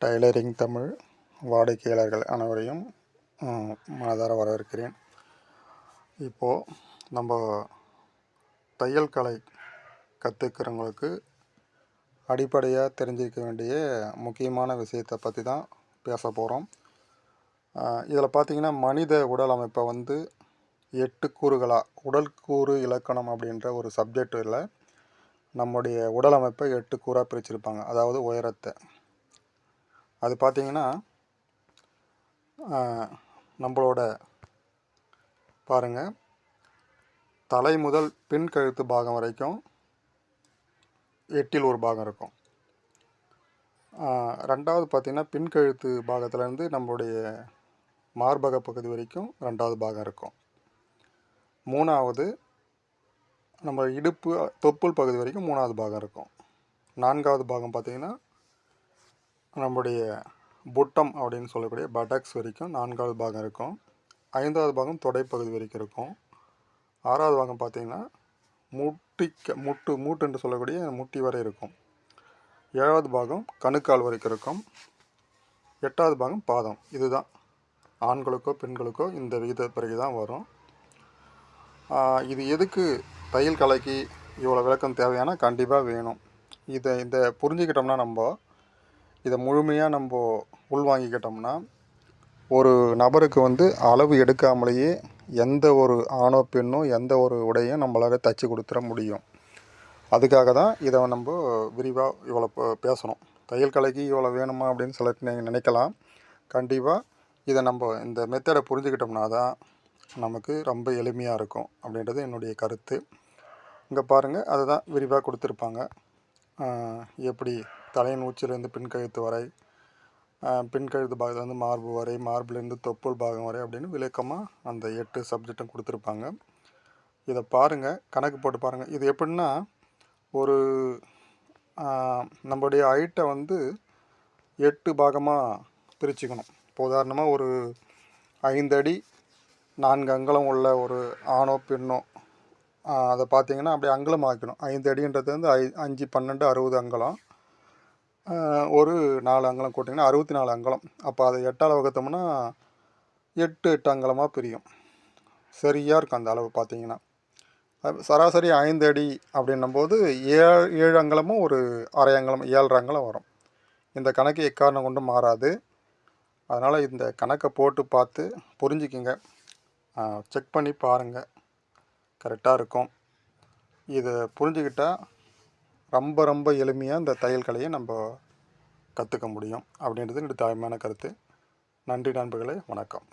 Tailoring Tamil வாடிக்கையாளர்கள் அனைவரையும் மனதார வரவேற்கிறேன். இப்போது நம்ம தையல் கலை கற்றுக்கிறவங்களுக்கு அடிப்படையாக தெரிஞ்சிக்க வேண்டிய முக்கியமான விஷயத்தை பற்றி தான் பேச போகிறோம். இதில் பார்த்திங்கன்னா, மனித உடல் அமைப்பை 8 கூறுகளாக உடல் கூறு இலக்கணம் அப்படின்ற ஒரு சப்ஜெக்டில் நம்முடைய உடல் அமைப்பை 8 கூறாக பிரிச்சிருப்பாங்க. அதாவது உயரத்தை அது பார்த்திங்கன்னா, நம்மளோட பாருங்கள், தலை முதல் பின் கழுத்து பாகம் வரைக்கும் 8இல் ஒரு பாகம் இருக்கும். ரெண்டாவது பார்த்திங்கன்னா, பின் கழுத்து பாகத்துலேருந்து நம்மளுடைய மார்பக பகுதி வரைக்கும் 2வது பாகம் இருக்கும். மூணாவது நம்ம இடுப்பு தொப்புள் பகுதி வரைக்கும் 3வது பாகம் இருக்கும். 4வது பாகம் பார்த்திங்கன்னா, நம்முடைய புட்டம் அப்படின்னு சொல்லக்கூடிய பட்டக்ஸ் வரைக்கும் 4வது பாகம் இருக்கும். 5வது பாகம் தொடைப்பகுதி வரைக்கும் இருக்கும். 6வது பாகம் பார்த்திங்கன்னா மூட்டு என்று சொல்லக்கூடிய முட்டி வரை இருக்கும். 7வது பாகம் கணுக்கால் வரைக்கும் இருக்கும். 8வது பாகம் பாதம். இதுதான் ஆண்களுக்கோ பெண்களுக்கோ இந்த விகிதப்படி தான் வரும். இது எதுக்கு தையல் கலைக்கு இவ்வளோ விளக்கம் தேவையான கண்டிப்பாக வேணும். இதை புரிஞ்சுக்கிட்டோம்னா, இதை முழுமையாக நம்ம உள்வாங்கிக்கிட்டோம்னா, ஒரு நபருக்கு அளவு எடுக்காமலேயே எந்த ஒரு ஆணோ பெண்ணோ எந்த ஒரு உடையும் நம்மளால் தைச்சி கொடுத்துட முடியும். அதுக்காக தான் இதை நம்ம விரிவாக இவ்வளோ பேசணும். தையல் கலைக்கு இவ்வளோ வேணுமா அப்படின்னு சொல்லிட்டு நீங்கள் நினைக்கலாம். கண்டிப்பாக இதை நம்ம இந்த மெத்தடை புரிஞ்சுக்கிட்டோம்னா தான் நமக்கு ரொம்ப எளிமையாக இருக்கும் அப்படின்றது என்னுடைய கருத்து. இங்கே பாருங்கள், அதுதான் விரிவாக கொடுத்துருப்பாங்க. எப்படி தலையின் உச்சிலேருந்து பின் கழுத்து வரை, பின் கழுத்து பாகத்துலேருந்து மார்பு வரை, மார்புலேருந்து தொப்புள் பாகம் வரை அப்படின்னு விளக்கமாக அந்த 8 சப்ஜெக்டும் கொடுத்துருப்பாங்க. இதை பாருங்கள், கணக்கு போட்டு பாருங்கள். இது எப்படின்னா, ஒரு நம்மளுடைய ஹைட்டை 8 பாகமாக பிரிச்சுக்கணும். இப்போ உதாரணமாக ஒரு 5 அடி 4 அங்குலம் உள்ள ஒரு ஆணோ பெண்ணோ அதை பார்த்திங்கன்னா அப்படியே அங்குலம் ஆக்கணும். 5 அடின்றது 5 12 60 அங்குலம். ஒரு 4 அங்குலம் கூட்டிங்கன்னா 64 அங்குலம். அப்போ அதை 8ஆல் வகுத்தோம்னா 8 அங்குலமாக பிரியும். சரியாக இருக்கும் அந்த அளவு பார்த்திங்கன்னா. சராசரி 5 அடி அப்படின்னும்போது 7 அங்குலமும் ஒரு அரை அங்குலம் 7.5 அங்குலம் வரும். இந்த கணக்கு எக்காரணம் கொண்டு மாறாது. அதனால் இந்த கணக்கை போட்டு பார்த்து புரிஞ்சுக்கிங்க. செக் பண்ணி பாருங்கள், கரெக்டாக இருக்கும். இதை புரிஞ்சுக்கிட்டால் ரொம்ப எளிமையாக இந்த தையல் கலையை நம்ம கற்றுக்க முடியும் அப்படின்றது என்னுடைய தாழ்மையான கருத்து. நன்றி நண்பர்களே, வணக்கம்.